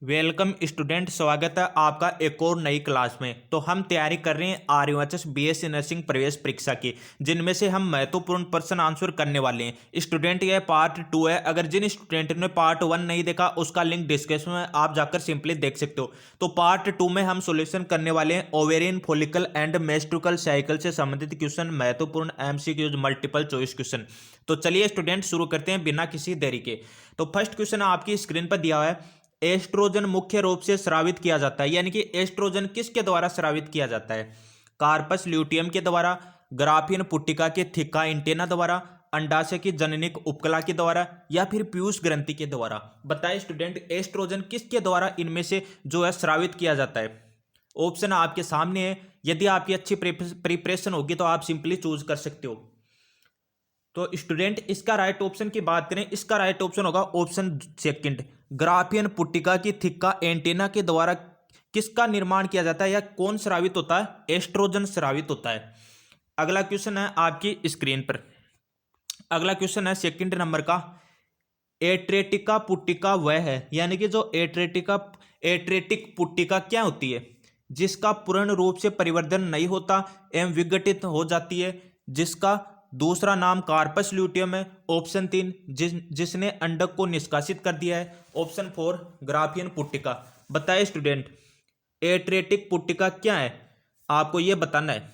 Welcome student, स्वागत है आपका एक और नई क्लास में। तो हम तैयारी कर रहे हैं आर्यवचस बीएससी नर्सिंग प्रवेश परीक्षा की, जिनमें से हम महत्वपूर्ण प्रश्न आंसर करने वाले हैं। स्टूडेंट यह पार्ट 2 है। अगर जिन स्टूडेंट ने पार्ट 1 नहीं देखा उसका लिंक डिस्क्रिप्शन में आप जाकर सिंपली देख सकते हो। तो पार्ट 2 में हम सोल्यूशन करने वाले हैं ओवेरियन फॉलिकल एंड मेस्ट्रुकल साइकिल से संबंधित क्वेश्चन, महत्वपूर्ण एमसीक्यूज, मल्टीपल चॉइस क्वेश्चन। तो चलिए स्टूडेंट शुरू करते हैं बिना किसी देरी के। तो फर्स्ट क्वेश्चन आपकी स्क्रीन पर दिया हुआ है। एस्ट्रोजन मुख्य रूप से स्रावित किया जाता है, यानी कि एस्ट्रोजन किसके द्वारा स्रावित किया जाता है? कार्पस ल्यूटियम के द्वारा, ग्राफियन पुट्टिका के थिका इंटेना द्वारा, अंडाशय की जननिक उपकला के द्वारा, या फिर पीयूष ग्रंथि के द्वारा। बताइए स्टूडेंट, एस्ट्रोजन किसके द्वारा इनमें से जो है स्रावित किया जाता है? ऑप्शन आपके सामने है। यदि आपकी अच्छी प्रिपरेशन होगी तो आप सिंपली चूज कर सकते हो। तो स्टूडेंट इसका राइट ऑप्शन की बात करें, इसका राइट ऑप्शन होगा ऑप्शन सेकंड, ग्राफियन पुट्टिका की थिक्का एंटेना के द्वारा किसका निर्माण किया जाता है या कौन स्रावित होता है? एस्ट्रोजन स्रावित होता है। अगला क्वेश्चन है आपकी स्क्रीन पर। अगला क्वेश्चन है सेकंड नंबर का। एट्रेटिका पुट्टिका वह है, यानी कि जो एट्रेटिक पुट्टिका क्या होती है? जिसका पूर्ण रूप से परिवर्धन नहीं होता एवं विघटित हो जाती है, जिसका दूसरा नाम कार्पस ल्यूटियम है। ऑप्शन 3, जिसने अंडक को निष्कासित कर दिया है। ऑप्शन 4, ग्राफियन पुट्टिका। बताइए स्टूडेंट, एट्रेटिक पुट्टिका क्या है? आपको यह बताना है।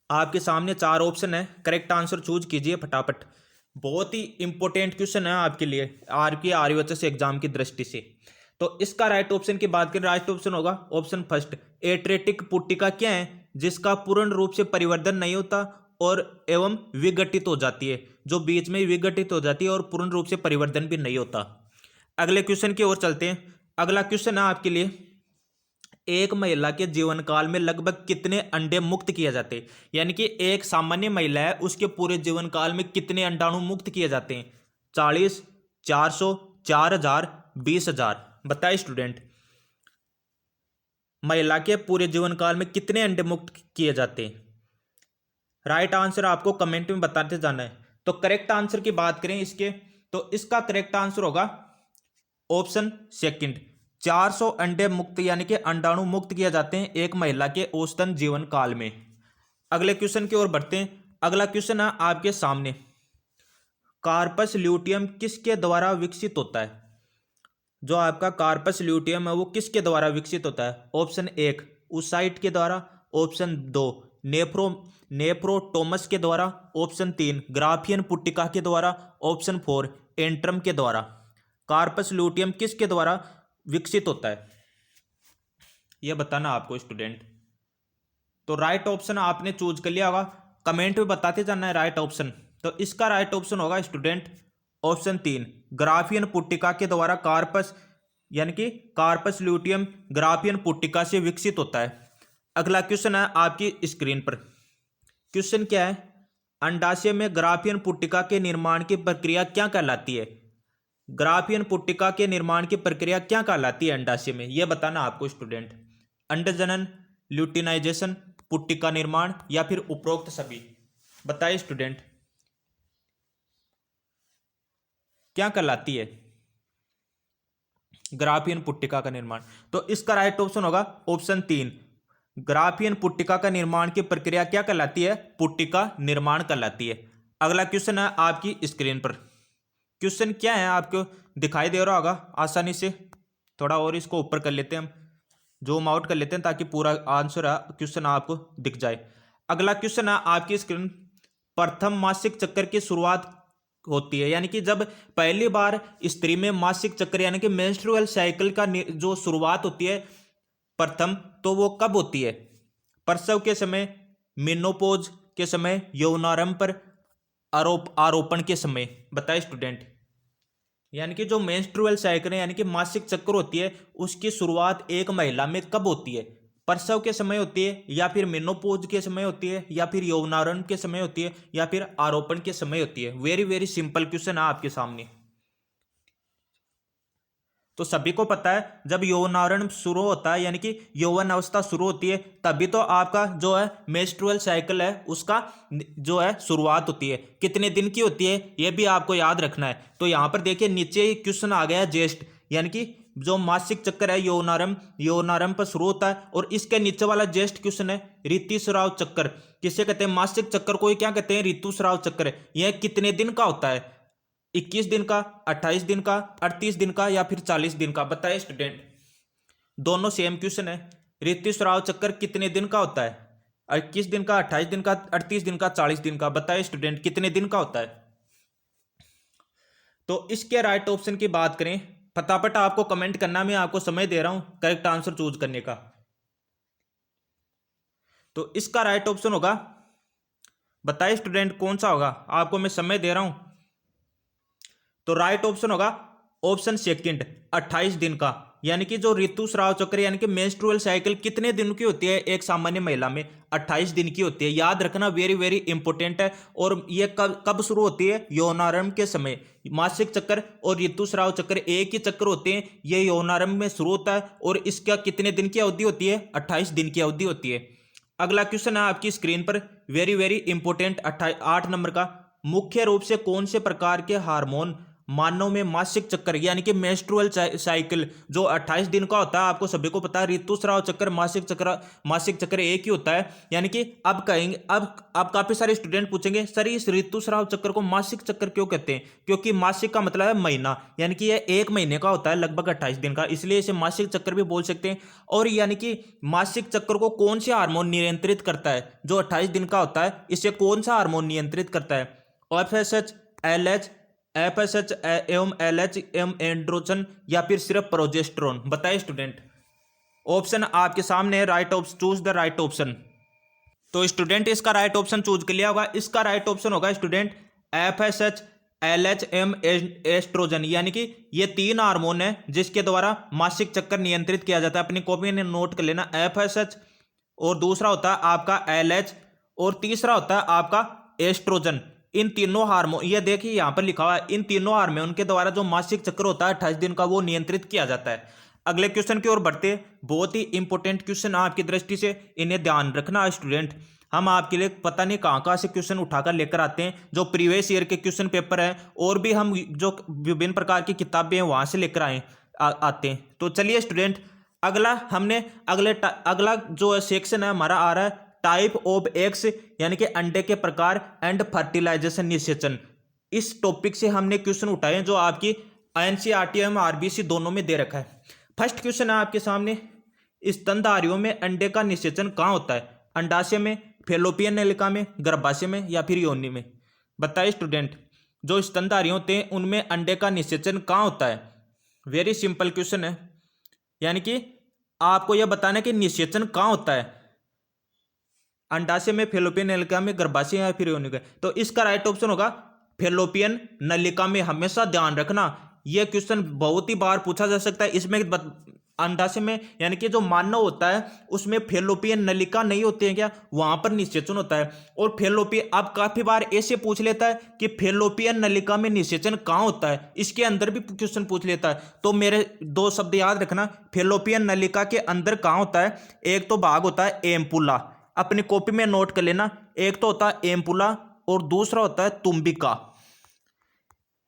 आपके सामने 4 ऑप्शन है, करेक्ट आंसर चूज कीजिए फटाफट। बहुत ही इंपॉर्टेंट क्वेश्चन है आपके लिए आर्यवचस एग्जाम की दृष्टि से। तो इसका राइट ऑप्शन की बात करें, राइट ऑप्शन होगा ऑप्शन फर्स्ट, एट्रेटिक पुट्टिका क्या है? जिसका पूर्ण रूप से परिवर्धन नहीं होता और एवं विघटित हो जाती है, जो बीच में विघटित हो जाती है और पूर्ण रूप से परिवर्धन भी नहीं होता। अगले क्वेश्चन की ओर चलते हैं। अगला क्वेश्चन है आपके लिए, एक महिला के जीवन काल में लगभग कितने अंडे मुक्त किए जाते हैं? यानी कि एक सामान्य महिला है, उसके पूरे जीवन काल में कितने अंडाणु मुक्त किए जाते हैं? 40, 400, 4000, 20,000। बताइए स्टूडेंट, महिला के पूरे जीवन काल में कितने अंडे मुक्त किए जाते हैं? राइट आंसर आपको कमेंट में बताते जाना है। तो करेक्ट आंसर की बात करें इसके, तो इसका करेक्ट आंसर होगा ऑप्शन सेकंड, 400 अंडे मुक्त, यानी कि अंडाणु मुक्त किए जाते हैं एक महिला के औसतन जीवन काल में। अगले क्वेश्चन की ओर बढ़ते हैं। अगला क्वेश्चन है आपके सामने, कार्पस ल्यूटियम किसके द्वारा विकसित होता है? जो आपका कार्पस ल्यूटियम है वो किसके द्वारा विकसित होता है? ऑप्शन 1, उसाइट के द्वारा। ऑप्शन 2, नेफ्रोटोमस के द्वारा। ऑप्शन 3, ग्राफियन पुट्टिका के द्वारा। ऑप्शन 4, एंट्रम के द्वारा। कार्पस ल्यूटियम किसके द्वारा विकसित होता है, यह बताना आपको स्टूडेंट। तो राइट ऑप्शन आपने चूज कर लिया होगा, कमेंट में बताते जाना है राइट ऑप्शन। तो इसका राइट ऑप्शन होगा स्टूडेंट ऑप्शन 3, ग्राफियन पुट्टिका के द्वारा कार्पस, यानी कि कार्पस ल्यूटियम ग्राफियन पुट्टिका से विकसित होता है। अगला क्वेश्चन है आपकी स्क्रीन पर। क्वेश्चन क्या है? अंडाशय में ग्राफियन पुट्टिका के निर्माण की प्रक्रिया क्या कहलाती है? ग्राफियन पुट्टिका के निर्माण की प्रक्रिया क्या कहलाती है अंडाशय में, यह बताना आपको स्टूडेंट। अंडजनन, ल्यूटिनाइजेशन, पुट्टिका निर्माण, या फिर उपरोक्त सभी। बताइए स्टूडेंट, क्या कहलाती है ग्राफियन पुट्टिका का निर्माण? तो इसका राइट ऑप्शन होगा ऑप्शन 3, ग्राफियन पुट्टिका का निर्माण की प्रक्रिया क्या कहलाती है? पुट्टिका निर्माण कहलाती है। अगला क्वेश्चन है आपकी स्क्रीन पर। क्वेश्चन क्या है आपको दिखाई दे रहा होगा आसानी से। थोड़ा और इसको ऊपर कर लेते हैं, हम जूम आउट कर लेते हैं ताकि पूरा आंसर क्वेश्चन आपको दिख जाए। अगला क्वेश्चन है आपकी स्क्रीन, प्रथम मासिक चक्र की शुरुआत होती है, यानी कि जब पहली बार स्त्री में मासिक चक्र यानी कि मेंस्ट्रुअल साइकिल का जो शुरुआत होती है प्रथम, तो वो कब होती है? प्रसव के समय, मेनोपॉज के समय, यौनारंभ पर, आरोपण के समय। बताइए स्टूडेंट, यानी कि जो मेंस्ट्रुअल साइकिल है यानी कि मासिक चक्र होती है उसकी शुरुआत एक महिला में कब होती है? प्रसव के समय होती है, या फिर मेनोपॉज के समय होती है, या फिर यौनारंभ के समय होती है, या फिर आरोपण के समय होती है? वेरी वेरी सिंपल क्वेश्चन है आपके सामने। तो सभी को पता है जब यौनारंभ शुरू होता है यानी कि यौवन अवस्था शुरू होती है, तभी तो आपका जो है मेंस्ट्रुअल साइकिल है उसका जो है शुरुआत होती है। कितने दिन की होती है ये भी आपको याद रखना है। तो यहाँ पर देखिए नीचे ही क्वेश्चन आ गया जेस्ट, यानी कि जो मासिक चक्र है यौनारंभ पर शुरू होता है। और इसके नीचे वाला जस्ट क्वेश्चन है ऋतुस्राव चक्र किसे कहते हैं? मासिक चक्र को क्या कहते हैं? ऋतुस्राव चक्र। यह कितने दिन का होता है? 21 दिन का, 28 दिन का, 38 दिन का या फिर 40 दिन का? बताइए स्टूडेंट। दोनों सेम क्वेश्चन है। ऋतुस्राव चक्र कितने दिन का होता है? 21 दिन का, 28 दिन का, 38 दिन का, 40 दिन का? बताइए स्टूडेंट कितने दिन का होता है? तो इसके राइट ऑप्शन की बात करें, फटाफट आपको कमेंट करना, मैं आपको समय दे रहा हूं करेक्ट आंसर चूज करने का। तो इसका राइट ऑप्शन होगा, बताइए स्टूडेंट कौन सा होगा? आपको मैं समय दे रहा हूं। तो राइट ऑप्शन होगा ऑप्शन सेकंड, 28 दिन का। यानी कि जो ऋतुस्राव चक्र यानी कि मेंस्ट्रुअल साइकिल कितने दिन की होती है एक सामान्य महिला में? 28 दिन की होती है। याद रखना, वेरी वेरी इंपॉर्टेंट है। और ये कब कब शुरू होती है? यौनारंभ के समय। मासिक चक्र और ऋतुस्राव चक्र एक ही चक्र होते हैं। ये यौनारंभ में शुरू होता है और इसका कितने दिन की अवधि होती है? 28 दिन की अवधि होती है। अगला क्वेश्चन है आपकी स्क्रीन पर, वेरी वेरी इंपॉर्टेंट, 8 नंबर का। मुख्य रूप से कौन से प्रकार के हार्मोन मानव में मासिक चक्र यानी कि मेंस्ट्रुअल साइकिल जो 28 दिन का होता है, आपको सभी को पता है। ऋतुस्राव चक्र, मासिक चक्र एक ही होता है। यानी कि अब कहेंगे, अब काफी सारे स्टूडेंट पूछेंगे सर इस ऋतुस्राव चक्र को मासिक चक्र क्यों कहते हैं? क्योंकि मासिक का मतलब है महीना, यानी कि यह एक महीने का होता है, लगभग 28 दिन का, इसलिए इसे मासिक चक्र भी बोल सकते हैं। और यानी कि मासिक चक्र को कौन से हार्मोन नियंत्रित करता है? जो 28 दिन का होता है, इसे कौन सा हार्मोन नियंत्रित करता है? एफएसएच, एलएच, एफएसएच एवं एलएच एवं एंड्रोजन या फिर सिर्फ प्रोजेस्टेरोन? बताइए स्टूडेंट। ऑप्शन आपके सामने, right option, choose the right option. तो स्टूडेंट इसका राइट ऑप्शन चूज कर लिया होगा। इसका राइट ऑप्शन होगा student FSH, LH and estrogen. यानी कि ये 3 हार्मोन है जिसके द्वारा मासिक चक्र नियंत्रित किया जाता है। अपनी कॉपी में नोट कर लेना, एफएसएच, और दूसरा होता है आपका एलएच, और तीसरा होता है आपका एस्ट्रोजन। इन तीनों हार्मोन, ये देखिए यहां पर लिखा हुआ है, इन तीनों हार्मोन के द्वारा जो मासिक चक्र होता है 28 दिन का, वो नियंत्रित किया जाता है। अगले क्वेश्चन की ओर बढ़ते हैं। बहुत ही इंपॉर्टेंट क्वेश्चन आपकी दृष्टि से, इन्हें ध्यान रखना स्टूडेंट। हम आपके लिए पता नहीं कहां से क्वेश्चन उठाकर लेकर आते हैं, जो प्रीवियस ईयर के क्वेश्चन पेपर है, और भी हम जो विभिन्न प्रकार की किताबें हैं वहां से लेकर आते हैं। तो चलिए स्टूडेंट, अगला जो सेक्शन है हमारा आ रहा है टाइप ऑफ एग्स, यानी कि अंडे के प्रकार एंड फर्टिलाइजेशन निषेचन। इस टॉपिक से हमने क्वेश्चन उठाए हैं जो आपकी एनसीईआरटी एवं आरबीसी दोनों में दे रखा है। फर्स्ट क्वेश्चन है आपके सामने, स्तनधारियों में अंडे का निषेचन कहाँ होता है? अंडाशय में, फैलोपियन नलिका में, गर्भाशय में या फिर योनि में? बताइए स्टूडेंट। जो स्तनधारी होते हैं उनमें अंडे का निषेचन कहाँ होता है? वेरी सिंपल क्वेश्चन है। यानी कि आपको यह बताना है कि निषेचन कहाँ होता है, अंडाशय में, फैलोपियन नलिका में, गर्भाशय या फिर योनि में? तो इसका राइट ऑप्शन होगा फैलोपियन नलिका में। हमेशा ध्यान रखना, यह क्वेश्चन बहुत ही बार पूछा जा सकता है। इसमें अंडाशय में यानी कि जो मानव होता है उसमें फैलोपियन नलिका नहीं होती है क्या, वहां पर निषेचन होता है। और फैलोपियन, अब काफी बार ऐसे पूछ लेता है कि फैलोपियन नलिका में निषेचन कहाँ होता है, इसके अंदर भी क्वेश्चन पूछ लेता है। तो मेरे 2 शब्द याद रखना, फैलोपियन नलिका के अंदर कहाँ होता है? एक तो भाग होता है एम्पुला, अपनी कॉपी में नोट कर लेना। एक तो होता है एम्पुला और दूसरा होता है तुम्बिका।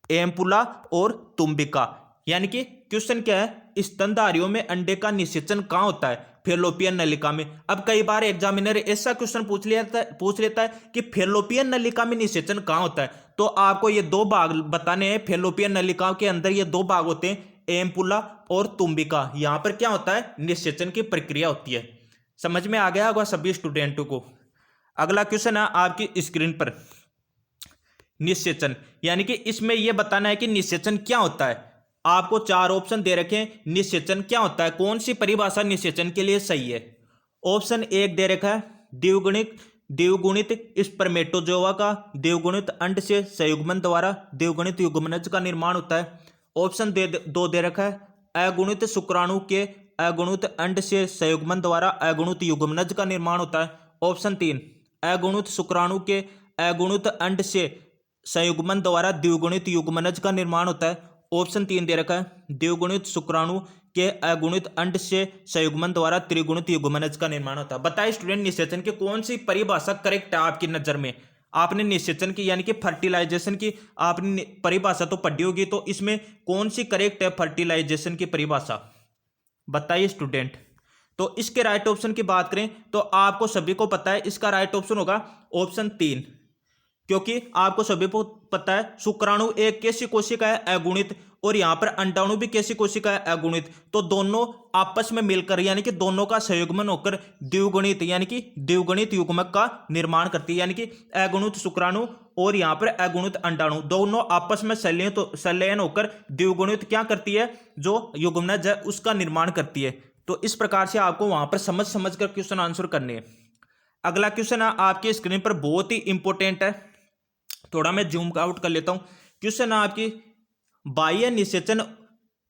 एम्पुला और तुम्बिका। यानी कि क्वेश्चन क्या है, स्तनधारियों में अंडे का निषेचन कहाँ होता है? फैलोपियन नलिका में। अब कई बार एग्जामिनर ऐसा क्वेश्चन पूछ लेता है कि फैलोपियन नलिका में निषेचन कहाँ होता है। तो आपको ये 2 भाग बताने हैं। फैलोपियन नलिका के अंदर ये 2 भाग होते हैं, एम्पुला और तुम्बिका। यहां पर क्या होता है? निषेचन की प्रक्रिया होती है। समझ में आ गया होगा सभी स्टूडेंटों को। अगला क्वेश्चन है आपकी स्क्रीन पर, निषेचन। यानी कि इसमें यह बताना है कि निषेचन क्या होता है। आपको 4 ऑप्शन दे रखे हैं, निषेचन क्या होता है, कौन सी परिभाषा निषेचन के लिए सही है। ऑप्शन 1 दे रखा है द्विगुणित स्पर्मेटोजोआ का द्विगुणित अंड से संयुग्मन द्वारा द्विगुणित युग्मनज का निर्माण होता है। ऑप्शन 2 दे रखा है अगुणित शुक्राणु के अगुणित अंड से संयुग्मन द्वारा अगुणित युग्मनज का निर्माण होता है। ऑप्शन 3 अगुणित शुक्राणु के अगुणित अंड से संयुग्मन द्वारा द्विगुणित युग्मनज का निर्माण होता है। ऑप्शन 3 दे रखा है द्विगुणित शुक्राणु के अगुणित अंड से संयुग्मन द्वारा त्रिगुणित युग्मनज का निर्माण होता है। बताइए स्टूडेंट, निषेचन की कौन सी परिभाषा करेक्ट है आपकी नजर में? आपने निषेचन की यानी कि फर्टिलाइजेशन की आपने परिभाषा तो पढ़ी होगी, तो इसमें कौन सी करेक्ट है फर्टिलाइजेशन की परिभाषा, बताइए स्टूडेंट। तो इसके राइट ऑप्शन की बात करें तो आपको सभी को पता है इसका राइट ऑप्शन होगा ऑप्शन 3, क्योंकि आपको सभी को पता है शुक्राणु एक कैसी कोशिका है, अगुणित, और यहां पर अंडाणु भी कैसी कोशिका है, अगुणित। तो दोनों आपस में मिलकर यानी कि दोनों का संयुग्मन होकर द्विगुणित यानी कि द्विगुणित युग्मक का निर्माण करती है, यानी कि अगुणित शुक्राणु और यहां पर अगुणित अंडाणु दोनों आपस में संलयन होकर द्विगुणित क्या करती है, जो युग्मनज है उसका निर्माण करती है। तो इस प्रकार से आपको वहां पर समझ कर क्वेश्चन आंसर करने हैं। अगला क्वेश्चन है आपकी स्क्रीन पर, बहुत ही इंपॉर्टेंट है, थोड़ा मैं जूम आउट कर लेता हूं। क्वेश्चन है आपकी, बाह्य निषेचन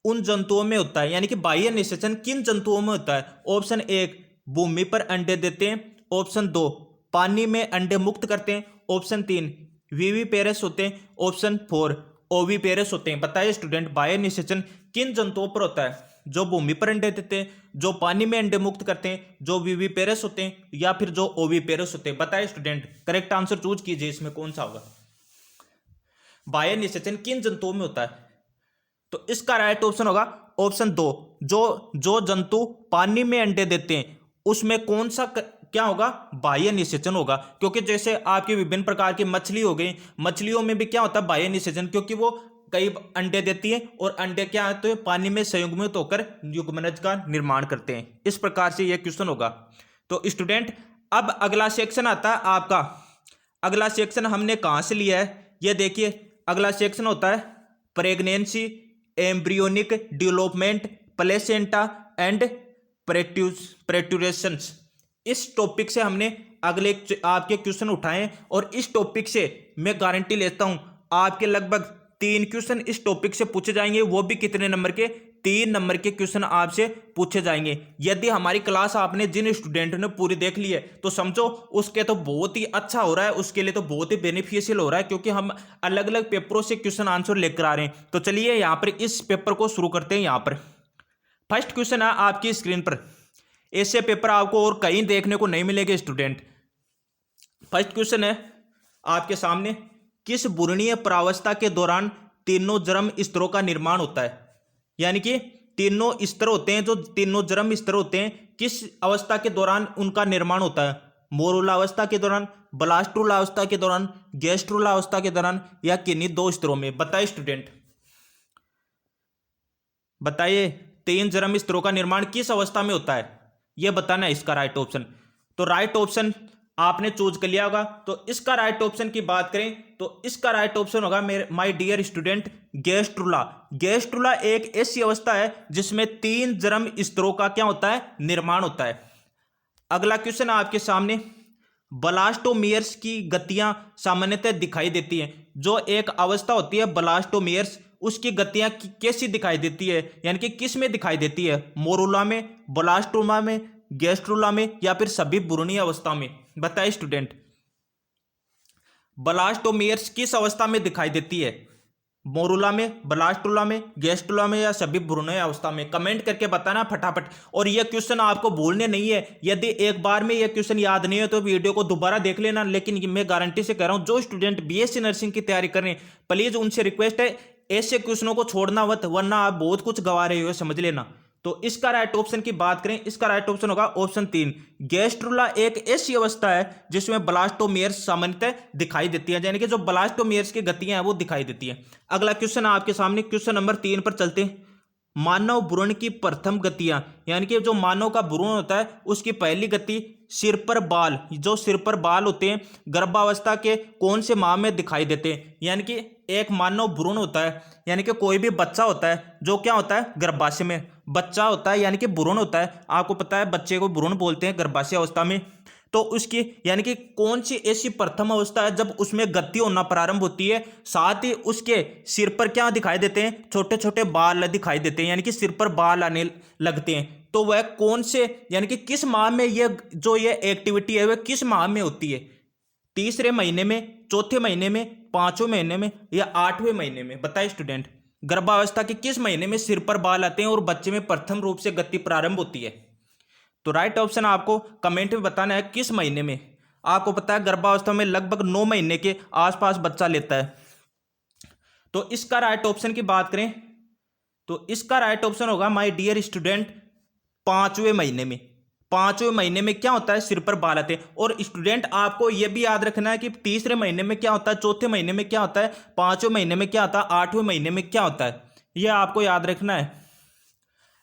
उन जंतुओं में होता है, यानी कि बाह्य निषेचन किन जंतुओं में होता है। ऑप्शन 1 भूमि पर अंडे देते हैं, ऑप्शन 2 पानी में अंडे मुक्त करते हैं, ऑप्शन 3 विविपेरस होते हैं, ऑप्शन 4 ओविपेरस होते हैं। बताइए स्टूडेंट बाह्य निषेचन किन जंतुओं पर होता है, जो भूमि पर अंडे देते हैं, जो पानी में अंडे मुक्त करते हैं, जो विविपेरस होते हैं, या फिर जो ओविपेरस होते हैं। बताइए स्टूडेंट करेक्ट आंसर चूज कीजिए, इसमें कौन सा होगा। बाह्य निषेचन किन जंतुओं में होता है, तो इसका राइट ऑप्शन होगा ऑप्शन 2, जो जंतु पानी में अंडे देते हैं उसमें कौन सा क्या होगा, बाह्य निषेचन होगा। क्योंकि जैसे आपकी विभिन्न प्रकार की मछली हो गई, मछलियों में भी क्या होता है बाह्य निषेचन, क्योंकि वो कई अंडे देती है और अंडे क्या होते हैं पानी में संयुग्मित होकर युग्मनज का निर्माण करते हैं। इस प्रकार से यह क्वेश्चन होगा। तो स्टूडेंट अब अगला सेक्शन आता है आपका, अगला सेक्शन हमने कहां से लिया है, यह देखिए अगला सेक्शन होता है pregnancy, embryonic development, placenta and parturitions. इस टॉपिक से हमने अगले आपके क्वेश्चन उठाए और इस टॉपिक से मैं गारंटी लेता हूं आपके लगभग 3 क्वेश्चन इस टॉपिक से पूछे जाएंगे, वो भी कितने नंबर के, 3 नंबर के क्वेश्चन आपसे पूछे जाएंगे। यदि हमारी क्लास आपने जिन स्टूडेंट ने पूरी देख ली है तो समझो उसके तो बहुत ही अच्छा हो रहा है, उसके लिए तो बहुत ही बेनिफिशियल हो रहा है, क्योंकि हम अलग अलग पेपरों से क्वेश्चन आंसर लेकर आ रहे हैं। तो चलिए यहाँ पर इस पेपर को शुरू करते हैं। यहाँ पर फर्स्ट क्वेश्चन है आपकी स्क्रीन पर, ऐसे पेपर आपको और कहीं देखने को नहीं मिलेंगे स्टूडेंट। फर्स्ट क्वेश्चन है आपके सामने, किस बुरणीय प्रावस्था के दौरान तीनों जर्म स्तरों का निर्माण होता है, यानी कि तीनों स्तर होते हैं, जो तीनों जर्म स्तर होते हैं किस अवस्था के दौरान उनका निर्माण होता है, मोरुला अवस्था के दौरान, ब्लास्टुला अवस्था के दौरान, गैस्ट्रुला अवस्था के दौरान, या किन्हीं 2 स्तरों में। बताइए स्टूडेंट, बताइए 3 जर्म स्तरों का निर्माण किस अवस्था में होता है, यह बताना है इसका राइट ऑप्शन। तो राइट ऑप्शन आपने चूज कर लिया होगा। तो इसका राइट ऑप्शन की बात करें तो इसका राइट ऑप्शन होगा मेरे my dear student gastrula. Gastrula एक ऐसी अवस्था है जिसमें 3 जर्म स्तरों का क्या होता है, निर्माण होता है। अगला क्वेश्चन आपके सामने, ब्लास्टोमेयर्स की गतियां सामान्यतः दिखाई देती हैं। जो एक अवस्था होती है ब्लास्टोमेयर्स, उसकी गतियां कैसी दिखाई देती है, यानी कि किस में दिखाई देती है, मोरुला में, ब्लास्टोमा में, गैस्ट्रुला में, या फिर सभी बुरणीय अवस्था में। बताइए स्टूडेंट ब्लास्टोमेयर्स किस अवस्था में दिखाई देती है, मोरुला में, ब्लास्टुला में, गैस्ट्रुला में, या सभी बुरणीय अवस्था में। कमेंट करके बताना फटाफट। और यह क्वेश्चन आपको भूलने नहीं है, यदि एक बार में यह क्वेश्चन याद नहीं है तो वीडियो को दोबारा देख लेना। लेकिन मैं गारंटी से कह रहा हूं जो स्टूडेंट बीएससी नर्सिंग की तैयारी कर रहे हैं प्लीज उनसे रिक्वेस्ट है ऐसे क्वेश्चनों को छोड़ना मत, वरना आप बहुत कुछ गवा रहे हो, समझ लेना। तो इसका राइट ऑप्शन की बात करें, इसका राइट ऑप्शन होगा ऑप्शन 3, गैस्ट्रुला एक ऐसी अवस्था है जिसमें ब्लास्टोमेयर्स सामान्यतः दिखाई देती है, यानी कि जो ब्लास्टोमेयर्स की गतियां हैं वो दिखाई देती है। अगला क्वेश्चन आपके सामने, क्वेश्चन नंबर 3 पर चलते हैं। मानव भ्रूण की प्रथम गतियां, यानी कि जो मानव का भ्रूण होता है उसकी पहली गति सिर पर बाल, जो सिर पर बाल होते हैं गर्भावस्था के कौन से माह में दिखाई देते हैं। यानी कि एक मानव भ्रूण होता है, यानी कि कोई भी बच्चा होता है जो क्या होता है गर्भाशय में बच्चा होता है, यानी कि भ्रूण होता है। आपको पता है बच्चे को भ्रूण बोलते हैं गर्भाशय अवस्था में। तो उसकी यानी कि कौन सी ऐसी प्रथम अवस्था है जब उसमें गति होना प्रारंभ होती है, साथ ही उसके सिर पर क्या दिखाई देते हैं, छोटे छोटे बाल दिखाई देते हैं, यानी कि सिर पर बाल आने लगते हैं। तो वह कौन से यानी कि किस माह में यह जो ये एक्टिविटी है वह किस माह में होती है, तीसरे महीने में, चौथे महीने में, 5वें महीने में, या 8वें महीने में। बताइए स्टूडेंट गर्भावस्था के किस महीने में सिर पर बाल आते हैं और बच्चे में प्रथम रूप से गति प्रारंभ होती है। तो राइट ऑप्शन आपको कमेंट में बताना है किस महीने में। आपको पता है गर्भावस्था में लगभग 9 महीने के आसपास बच्चा लेता है। तो इसका राइट ऑप्शन की बात करें तो इसका राइट ऑप्शन होगा माय डियर स्टूडेंट, 5वें महीने में। 5वें महीने में क्या होता है, सिर पर बाल आते हैं। और स्टूडेंट आपको यह भी याद रखना है कि तीसरे महीने में क्या होता है, चौथे महीने में क्या होता है, 5वें महीने में क्या होता है, 8वें महीने में क्या होता है, यह आपको याद रखना है।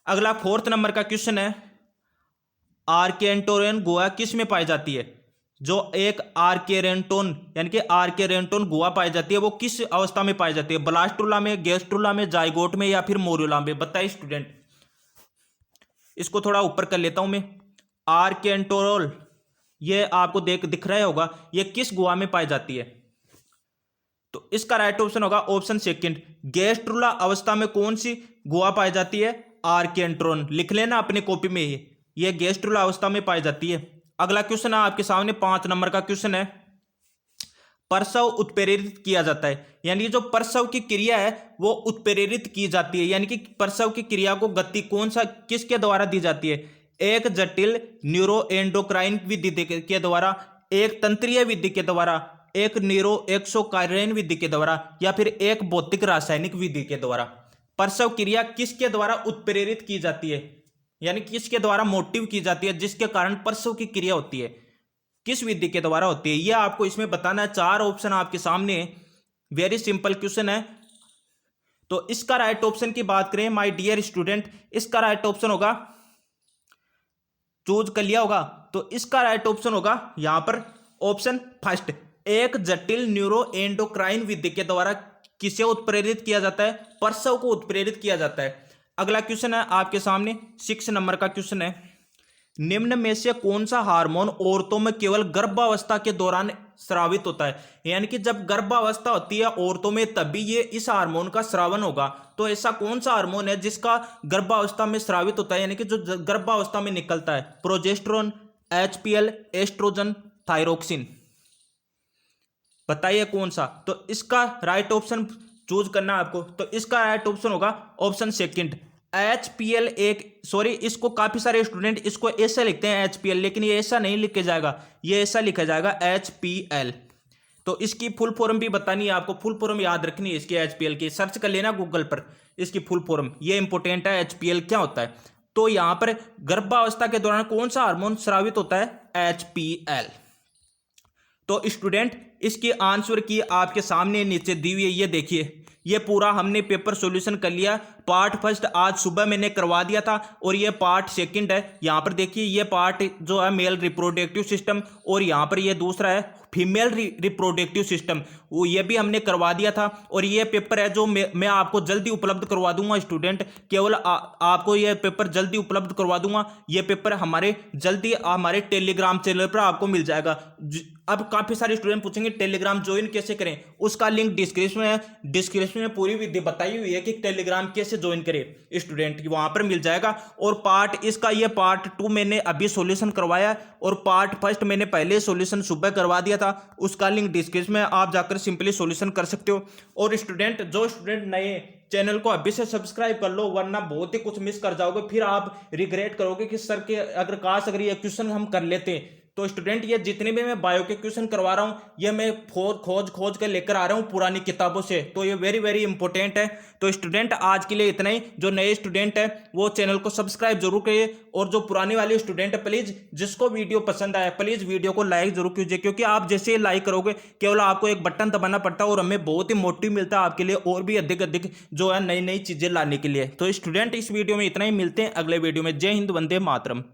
अगला 4th नंबर का क्वेश्चन है, आर्केरेंटोन गुहा किस में पाई जाती है। जो एक आर्केरेंटोन यानी कि आर्केरेंटोन गुहा पाई जाती है वो किस अवस्था में पाई जाती है, ब्लास्टुला में, गेस्ट्रुला में, जाइगोट में या फिर मोरुला में, बताइए स्टूडेंट। इसको थोड़ा ऊपर कर लेता हूं मैं। आर्केरेंटोन ये आपको दिख रहा होगा, ये किस गुहा में पाई जाती है। तो इसका राइट ऑप्शन होगा ऑप्शन सेकंड, गेस्ट्रुला अवस्था में कौन सी गुहा पाई जाती है, आर्केरेंटोन। लिख लेना अपने कॉपी में, ये गेस्ट्रुला अवस्था में पाई जाती है। अगला क्वेश्चन है आपके सामने 5 नंबर का क्वेश्चन है, प्रसव उत्प्रेरित किया जाता है, यानी जो प्रसव की क्रिया है वो उत्प्रेरित की जाती है, यानी कि प्रसव की क्रिया को गति कौन सा किसके द्वारा दी जाती है, एक जटिल न्यूरोएंडोक्राइन विधि के द्वारा, एक तंत्रीय विधि के द्वारा, एक न्यूरो एक्सोकाइनेन विधि के द्वारा या फिर एक भौतिक रासायनिक विधि के द्वारा। प्रसव क्रिया किसके द्वारा उत्प्रेरित की जाती है, यानी किसके द्वारा मोटिव की जाती है, जिसके कारण प्रसव की क्रिया होती है, किस विधि के द्वारा होती है, यह आपको इसमें बताना है। 4 ऑप्शन आपके सामने, वेरी सिंपल क्वेश्चन है। तो इसका राइट ऑप्शन की बात करें माय डियर स्टूडेंट, इसका राइट ऑप्शन होगा, चूज कर लिया होगा, तो इसका राइट ऑप्शन होगा यहां पर ऑप्शन फर्स्ट, एक जटिल न्यूरो एंडोक्राइन विधि के द्वारा किसे उत्प्रेरित किया जाता है, प्रसव को उत्प्रेरित किया जाता है। अगला क्वेश्चन है आपके सामने 6 नंबर का क्वेश्चन है, निम्न में से कौन सा हार्मोन औरतों में केवल गर्भावस्था के दौरान स्रावित होता है, यानी कि जब गर्भावस्था होती है औरतों में तभी ये इस हार्मोन का स्रावन होगा। तो ऐसा कौन सा हार्मोन है जिसका गर्भावस्था में स्रावित होता है, यानी कि जो गर्भावस्था में निकलता है, प्रोजेस्टेरोन, HPL, एस्ट्रोजन, थायरोक्सिन, बताइए कौन सा। तो इसका राइट ऑप्शन चूज करना है आपको, तो इसका राइट ऑप्शन होगा ऑप्शन सेकंड, HPL। इसको काफी सारे स्टूडेंट इसको ऐसा लिखते हैं HPL, लेकिन ये ऐसा नहीं लिखा जाएगा, ये ऐसा लिखा जाएगा HPL। तो इसकी फुल फॉर्म भी बतानी है आपको, फुल फॉर्म याद रखनी है इसकी HPL की, सर्च कर लेना गूगल पर इसकी फुल फॉर्म, ये इंपॉर्टेंट है HPL क्या होता है। तो यहां पर गर्भावस्था के दौरान कौन सा हार्मोन स्रावित होता है, HPL। तो स्टूडेंट इसकी आंसर की आपके सामने नीचे दी हुई है, ये देखिए, ये पूरा हमने पेपर सॉल्यूशन कर लिया। पार्ट फर्स्ट आज सुबह मैंने करवा दिया था और ये पार्ट सेकंड है। यहाँ पर देखिए ये पार्ट जो है मेल रिप्रोडक्टिव सिस्टम और यहाँ पर ये दूसरा है फीमेल रिप्रोडक्टिव सिस्टम, वो ये भी हमने करवा दिया था। और ये पेपर है जो मैं आपको जल्दी उपलब्ध करवा दूंगा स्टूडेंट, केवल आपको ये पेपर जल्दी उपलब्ध करवा दूंगा। ये पेपर हमारे जल्दी हमारे टेलीग्राम चैनल पर आपको मिल जाएगा। अब काफी सारे स्टूडेंट पूछेंगे टेलीग्राम ज्वाइन कैसे करें, उसका लिंक डिस्क्रिप्शन में है, डिस्क्रिप्शन में पूरी विधि बताई हुई है कि टेलीग्राम कैसे ज्वाइन करें स्टूडेंट, वहां पर मिल जाएगा। और पार्ट इसका ये पार्ट 2 मैंने अभी सॉल्यूशन करवाया और पार्ट फर्स्ट मैंने पहले सॉल्यूशन सुबह करवा दिया था, उसका लिंक डिस्क्रिप्शन में, आप जाकर सिंपली सॉल्यूशन कर सकते हो। और स्टूडेंट जो स्टूडेंट नए चैनल को अभी से सब्सक्राइब कर लो, वरना बहुत ही कुछ मिस कर जाओगे, फिर आप रिग्रेट करोगे कि सर के अगर ये क्वेश्चन हम कर लेते। तो स्टूडेंट ये जितने भी मैं बायो के क्वेश्चन करवा रहा हूँ ये मैं खोज कर लेकर आ रहा हूँ पुरानी किताबों से, तो ये वेरी वेरी इंपॉर्टेंट है। तो स्टूडेंट आज के लिए इतना ही। जो नए स्टूडेंट है वो चैनल को सब्सक्राइब जरूर करिए, और जो पुराने वाले स्टूडेंट है प्लीज जिसको वीडियो पसंद आया प्लीज वीडियो को लाइक जरूर कीजिए, क्योंकि आप जैसे ही लाइक करोगे केवल आपको एक बटन दबाना पड़ता है और हमें बहुत ही मोटिव मिलता है आपके लिए और भी अधिक जो है नई नई चीजें लाने के लिए। तो स्टूडेंट इस वीडियो में इतना ही, मिलते हैं अगले वीडियो में। जय हिंद, वंदे मातरम।